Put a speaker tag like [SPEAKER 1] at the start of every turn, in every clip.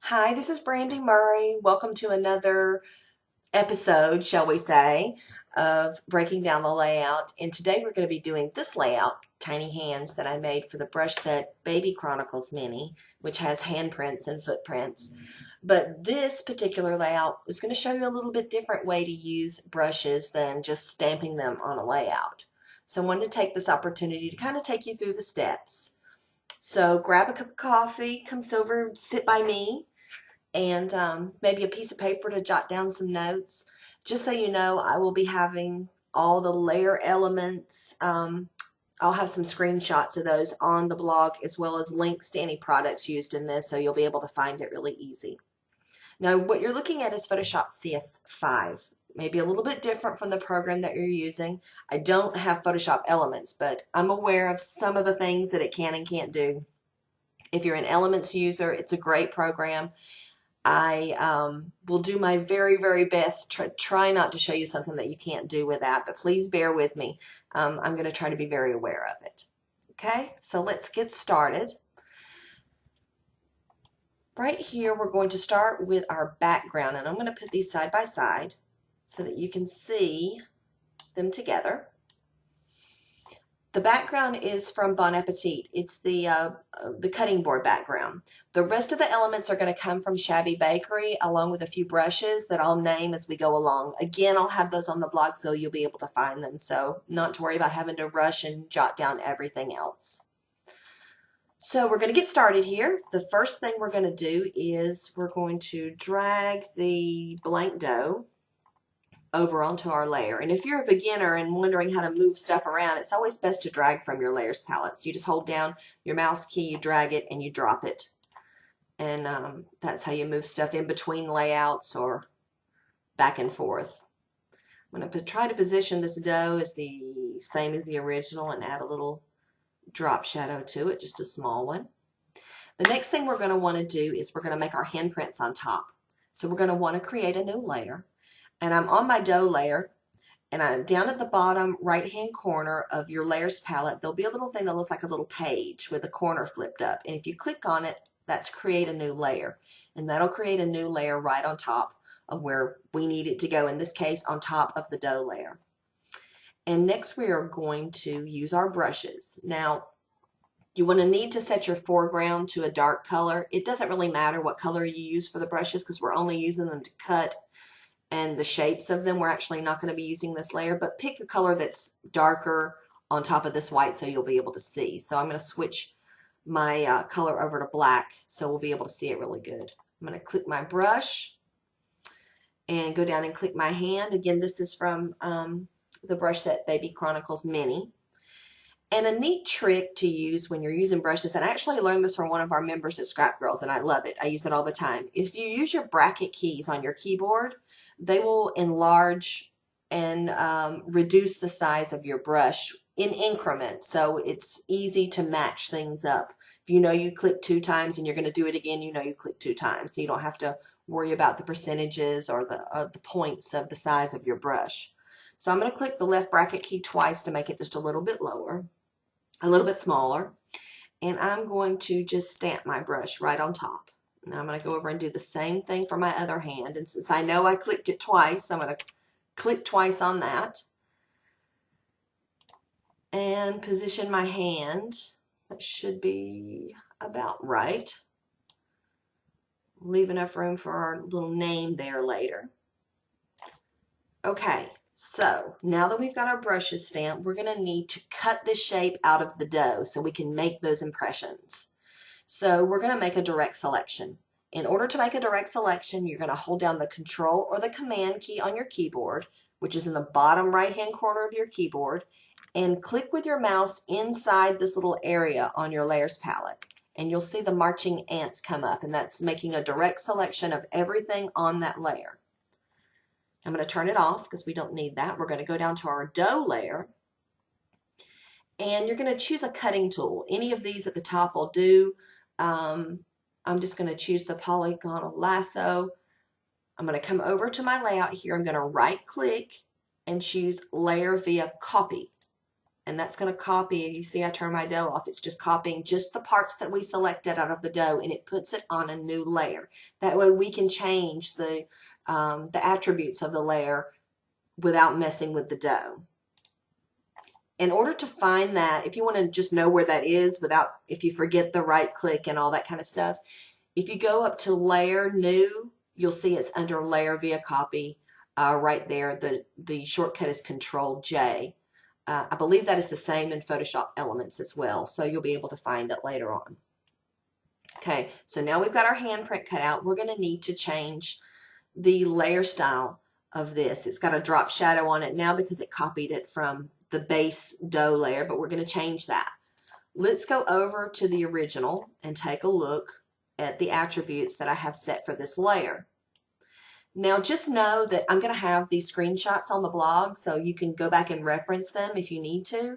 [SPEAKER 1] Hi, this is Brandy Murray. Welcome to another episode, shall we say, of breaking down the layout. And today we're going to be doing this layout, Tiny Hands, that I made for the brush set Baby Chronicles Mini, which has handprints and footprints. But this particular layout is going to show you a little bit different way to use brushes than just stamping them on a layout. So I wanted to take this opportunity to kind of take you through the steps. So grab a cup of coffee, come over, sit by me, and maybe a piece of paper to jot down some notes. Just so you know, I will be having all the layer elements. I'll have some screenshots of those on the blog as well as links to any products used in this, so you'll be able to find it really easy. Now, what you're looking at is Photoshop CS5. Maybe a little bit different from the program that you're using. I don't have Photoshop Elements, but I'm aware of some of the things that it can and can't do. If you're an Elements user, it's a great program. I will do my very, very best. Try not to show you something that you can't do with that, but please bear with me. I'm going to try to be very aware of it. Okay, so let's get started. Right here, we're going to start with our background, and I'm going to put these side by side so that you can see them together. The background is from Bon Appetit. It's the cutting board background. The rest of the elements are going to come from Shabby Bakery, along with a few brushes that I'll name as we go along. Again, I'll have those on the blog so you'll be able to find them. So not to worry about having to rush and jot down everything else. So we're going to get started here. The first thing we're going to do is we're going to drag the blank dough over onto our layer. And if you're a beginner and wondering how to move stuff around, it's always best to drag from your layers palette. So you just hold down your mouse key, you drag it, and you drop it. And that's how you move stuff in between layouts or back and forth. I'm going to try to position this dough as the same as the original and add a little drop shadow to it, just a small one. The next thing we're going to want to do is we're going to make our handprints on top. So we're going to want to create a new layer. And I'm on my dough layer, and down at the bottom right hand corner of your layers palette, there'll be a little thing that looks like a little page with a corner flipped up. And if you click on it, that's create a new layer. And that'll create a new layer right on top of where we need it to go, in this case on top of the dough layer. And next we are going to use our brushes. Now, you want to need to set your foreground to a dark color. It doesn't really matter what color you use for the brushes because we're only using them to cut and the shapes of them. We're actually not going to be using this layer, but pick a color that's darker on top of this white so you'll be able to see. So I'm going to switch my color over to black so we'll be able to see it really good. I'm going to click my brush and go down and click my hand. Again, this is from the brush set Baby Chronicles Mini. And a neat trick to use when you're using brushes, and I actually learned this from one of our members at Scrap Girls, and I love it. I use it all the time. If you use your bracket keys on your keyboard, they will enlarge and reduce the size of your brush in increments, so it's easy to match things up. If you know you click 2 times and you're going to do it again, you know you click 2 times, so you don't have to worry about the percentages or the points of the size of your brush. So I'm going to click the left bracket key twice to make it just a little bit lower, a little bit smaller, and I'm going to just stamp my brush right on top. Now I'm going to go over and do the same thing for my other hand, and since I know I clicked it twice, I'm going to click twice on that and position my hand. That should be about right. Leave enough room for our little name there later. Okay. So now that we've got our brushes stamped, we're going to need to cut the shape out of the dough so we can make those impressions. So we're going to make a direct selection. In order to make a direct selection, you're going to hold down the Control or the Command key on your keyboard, which is in the bottom right-hand corner of your keyboard, and click with your mouse inside this little area on your layers palette. And you'll see the marching ants come up, and that's making a direct selection of everything on that layer. I'm going to turn it off because we don't need that. We're going to go down to our dough layer, and you're going to choose a cutting tool. Any of these at the top will do. I'm just going to choose the polygonal lasso. I'm going to come over to my layout here. I'm going to right click and choose layer via copy. and that's going to copy. You see I turn my dough off. It's just copying just the parts that we selected out of the dough, and it puts it on a new layer. That way we can change the attributes of the layer without messing with the dough. In order to find that, if you want to just know where that is if you forget the right click and all that kind of stuff, if you go up to Layer, New, you'll see it's under Layer via Copy right there. The shortcut is Control-J. I believe that is the same in Photoshop Elements as well, so you'll be able to find it later on. Okay, so now we've got our handprint cut out. We're going to need to change the layer style of this. It's got a drop shadow on it now because it copied it from the base dough layer, but we're going to change that. Let's go over to the original and take a look at the attributes that I have set for this layer. Now just know that I'm going to have these screenshots on the blog, so you can go back and reference them if you need to,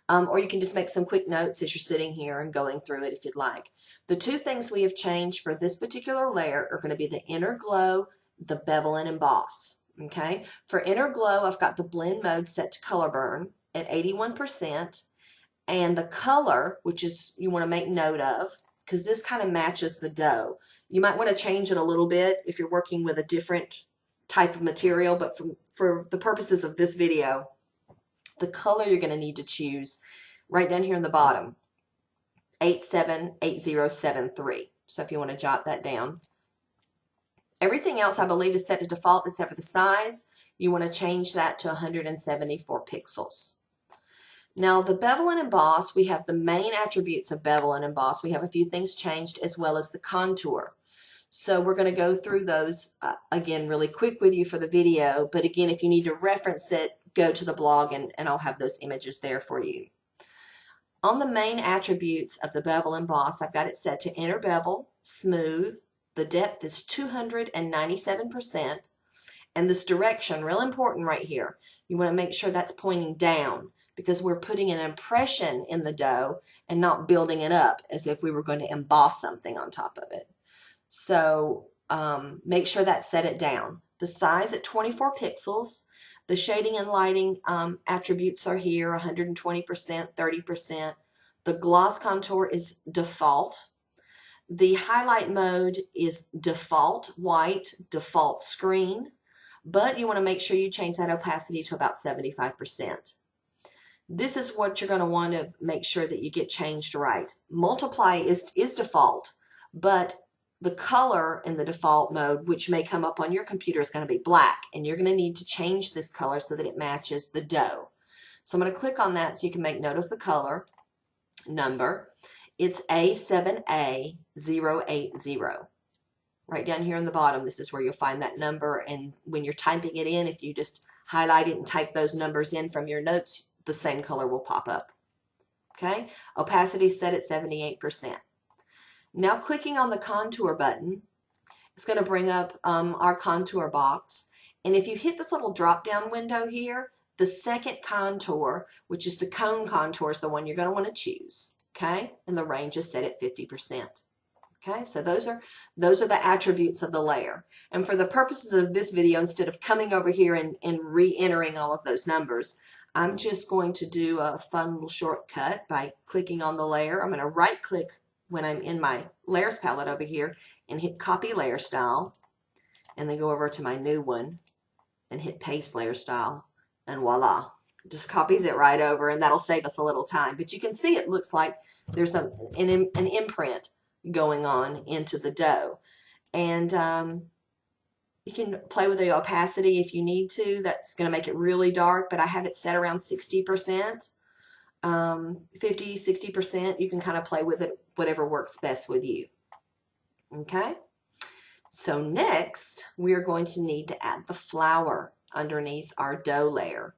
[SPEAKER 1] or you can just make some quick notes as you're sitting here and going through it if you'd like. The two things we have changed for this particular layer are going to be the inner glow, the bevel and emboss. Okay, for inner glow, I've got the blend mode set to color burn at 81%, and the color, which is you want to make note of, because this kind of matches the dough. You might want to change it a little bit if you're working with a different type of material, but for the purposes of this video, the color you're going to need to choose right down here in the bottom, 878073. So if you want to jot that down. Everything else I believe is set to default except for the size. You want to change that to 174 pixels. Now the bevel and emboss, we have the main attributes of bevel and emboss. We have a few things changed as well as the contour. So we're going to go through those again really quick with you for the video, but again if you need to reference it, go to the blog and I'll have those images there for you. On the main attributes of the bevel and emboss, I've got it set to inner bevel, smooth, the depth is 297%, and this direction, real important right here, you want to make sure that's pointing down, because we're putting an impression in the dough and not building it up as if we were going to emboss something on top of it. So make sure that set it down. The size at 24 pixels. The shading and lighting attributes are here, 120%, 30%. The gloss contour is default. The highlight mode is default white, default screen, but you want to make sure you change that opacity to about 75%. This is what you're going to want to make sure that you get changed right. Multiply is default, but the color in the default mode, which may come up on your computer, is going to be black, and you're going to need to change this color so that it matches the dough. So I'm going to click on that so you can make note of the color number. It's A7A080. Right down here in the bottom, this is where you'll find that number, and when you're typing it in, if you just highlight it and type those numbers in from your notes, the same color will pop up. Okay, opacity set at 78%. Now clicking on the contour button, it's going to bring up our contour box, and if you hit this little drop down window here, the second contour, which is the cone contour, is the one you're going to want to choose. Okay, and the range is set at 50%. Okay, so those are the attributes of the layer. And for the purposes of this video, instead of coming over here and re-entering all of those numbers, I'm just going to do a fun little shortcut by clicking on the layer. I'm going to right click when I'm in my layers palette over here and hit copy layer style, and then go over to my new one and hit paste layer style, and voila, just copies it right over, and that'll save us a little time. But you can see it looks like there's an imprint going on into the dough, and you can play with the opacity if you need to. That's going to make it really dark, but I have it set around 60%, 50-60%. You can kind of play with it, whatever works best with you. Okay, so next we are going to need to add the flour underneath our dough layer.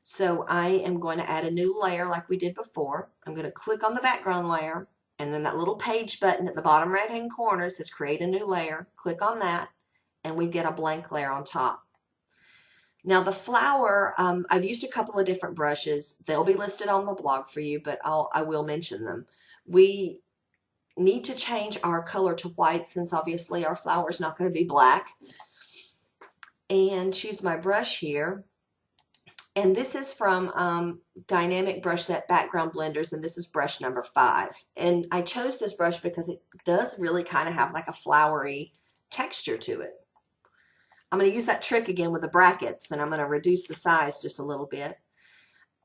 [SPEAKER 1] So I am going to add a new layer like we did before. I'm going to click on the background layer, and then that little page button at the bottom right hand corner says create a new layer. Click on that, and we get a blank layer on top. Now the flour, I've used a couple of different brushes. They'll be listed on the blog for you, but I will mention them. We need to change our color to white since obviously our flour is not going to be black. And choose my brush here. And this is from Dynamic Brush Set Background Blenders, and this is brush number 5. And I chose this brush because it does really kind of have like a flowery texture to it. I'm going to use that trick again with the brackets, and I'm going to reduce the size just a little bit.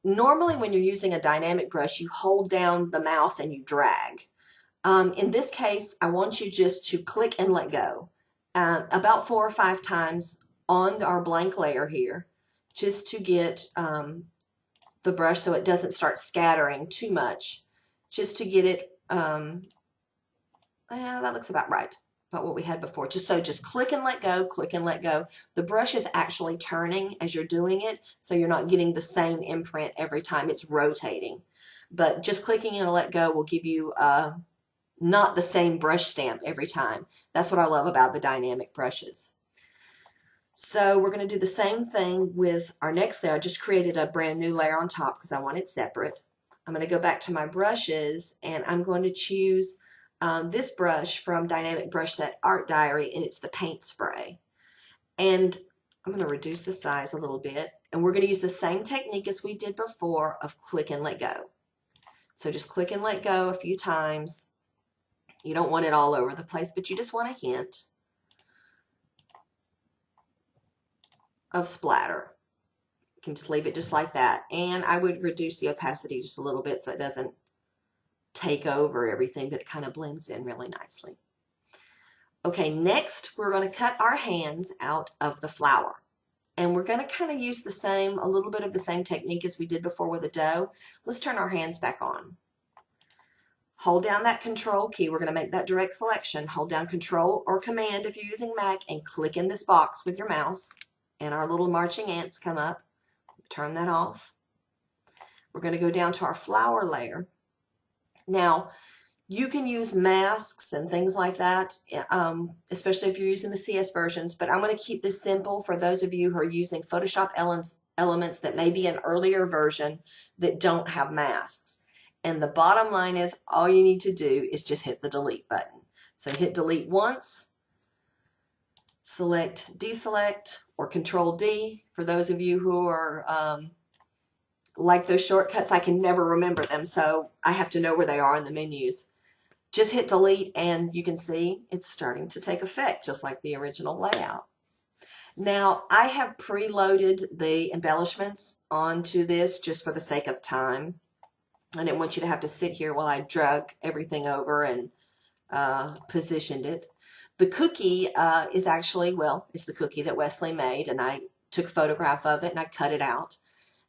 [SPEAKER 1] Normally when you're using a dynamic brush, you hold down the mouse and you drag. In this case, I want you just to click and let go about 4 or 5 times on our blank layer here, just to get the brush so it doesn't start scattering too much, just to get it, that looks about right, about what we had before. Just click and let go, click and let go. The brush is actually turning as you're doing it, so you're not getting the same imprint every time it's rotating. But just clicking and let go will give you not the same brush stamp every time. That's what I love about the dynamic brushes. So we're going to do the same thing with our next layer. I just created a brand new layer on top because I want it separate. I'm going to go back to my brushes, and I'm going to choose this brush from Dynamic Brush Set Art Diary, and it's the paint spray. And I'm going to reduce the size a little bit, and we're going to use the same technique as we did before of click and let go. So just click and let go a few times. You don't want it all over the place, but you just want a hint of splatter. You can just leave it just like that. And I would reduce the opacity just a little bit so it doesn't take over everything, but it kind of blends in really nicely. Okay, next we're going to cut our hands out of the flower. And we're going to kind of use a little bit of the same technique as we did before with the dough. Let's turn our hands back on. Hold down that control key. We're going to make that direct selection. Hold down control or command if you're using Mac and click in this box with your mouse. And our little marching ants come up. Turn that off. We're going to go down to our flower layer. Now, you can use masks and things like that, especially if you're using the CS versions, but I'm going to keep this simple for those of you who are using Photoshop elements that may be an earlier version that don't have masks. And the bottom line is all you need to do is just hit the delete button. So hit delete once, select deselect or control D for those of you who are like those shortcuts. I can never remember them, so I have to know where they are in the menus. Just hit delete and you can see it's starting to take effect just like the original layout. Now I have preloaded the embellishments onto this just for the sake of time. I didn't want you to have to sit here while I drug everything over and positioned it. The cookie is actually, well, it's the cookie that Wesley made, and I took a photograph of it and I cut it out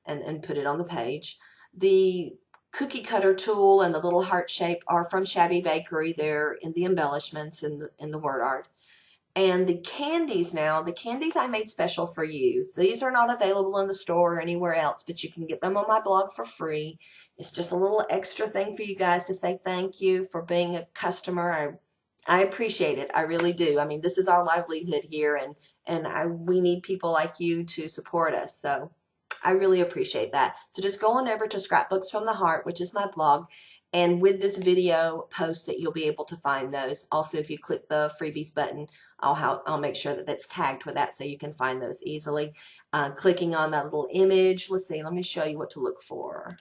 [SPEAKER 1] and put it on the page. The cookie cutter tool and the little heart shape are from Shabby Bakery. They're in the embellishments in the word art. And the candies now, the candies I made special for you. These are not available in the store or anywhere else, but you can get them on my blog for free. It's just a little extra thing for you guys to say thank you for being a customer. I appreciate it. I really do. I mean, this is our livelihood here, and we need people like you to support us. So I really appreciate that. So just go on over to Scrapbooks from the Heart, which is my blog, and with this video post that you'll be able to find those. Also, if you click the freebies button, I'll make sure that that's tagged with that so you can find those easily. Clicking on that little image, let's see, let me show you what to look for.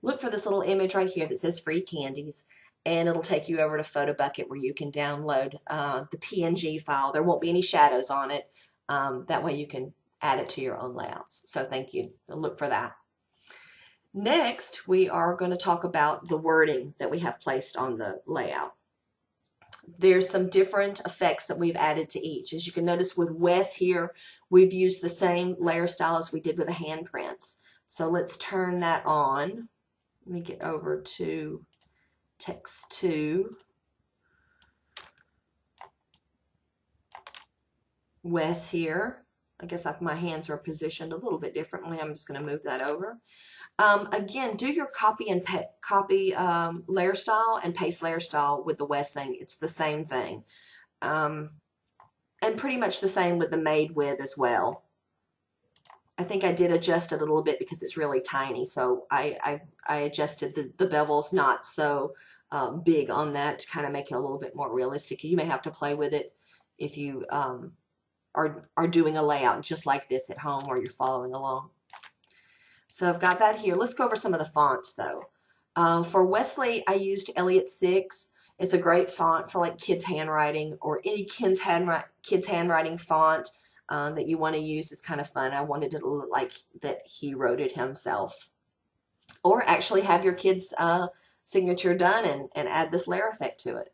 [SPEAKER 1] Look for this little image right here that says free candies, and it'll take you over to PhotoBucket where you can download the PNG file. There won't be any shadows on it. That way you can add it to your own layouts. So thank you. Look for that. Next, we are going to talk about the wording that we have placed on the layout. There's some different effects that we've added to each. As you can notice with Wes here, we've used the same layer style as we did with the handprints. So let's turn that on. Let me get over to text 2. Wes here. I guess my hands are positioned a little bit differently. I'm just going to move that over. Again, do your copy layer style and paste layer style with the Wes thing. It's the same thing. And pretty much the same with the made with as well. I think I did adjust it a little bit because it's really tiny. So I adjusted the bevels not so big on that to kind of make it a little bit more realistic. You may have to play with it if you are doing a layout just like this at home or you're following along. So I've got that here. Let's go over some of the fonts though. For Wesley, I used Elliott 6. It's a great font for like kids handwriting or any kids handwriting font that you want to use. Is kind of fun. I wanted it to look like that he wrote it himself. Or actually have your kid's signature done and add this layer effect to it.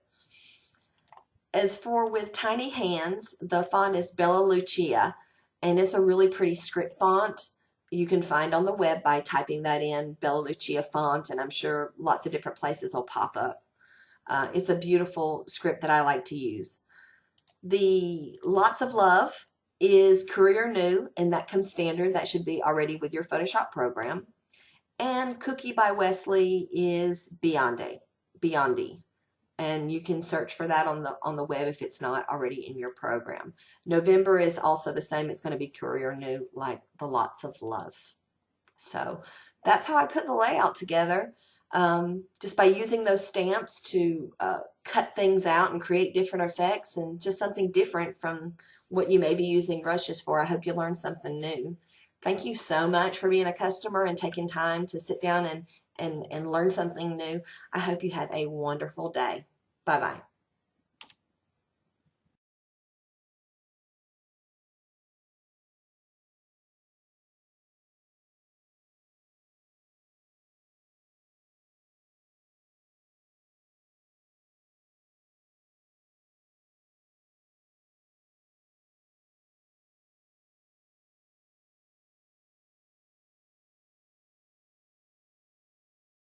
[SPEAKER 1] As for with tiny hands, the font is Bella Lucia, and it's a really pretty script font. You can find on the web by typing that in, Bella Lucia font, and I'm sure lots of different places will pop up. It's a beautiful script that I like to use. The Lots of Love is Courier New, and that comes standard. That should be already with your Photoshop program. And Cookie by Wesley is Beyondy. And you can search for that on the web if it's not already in your program. November is also the same. It's going to be Courier New, like the Lots of Love. So that's how I put the layout together. Just by using those stamps to cut things out and create different effects and just something different from what you may be using brushes for. I hope you learned something new. Thank you so much for being a customer and taking time to sit down and learn something new. I hope you have a wonderful day. Bye-bye.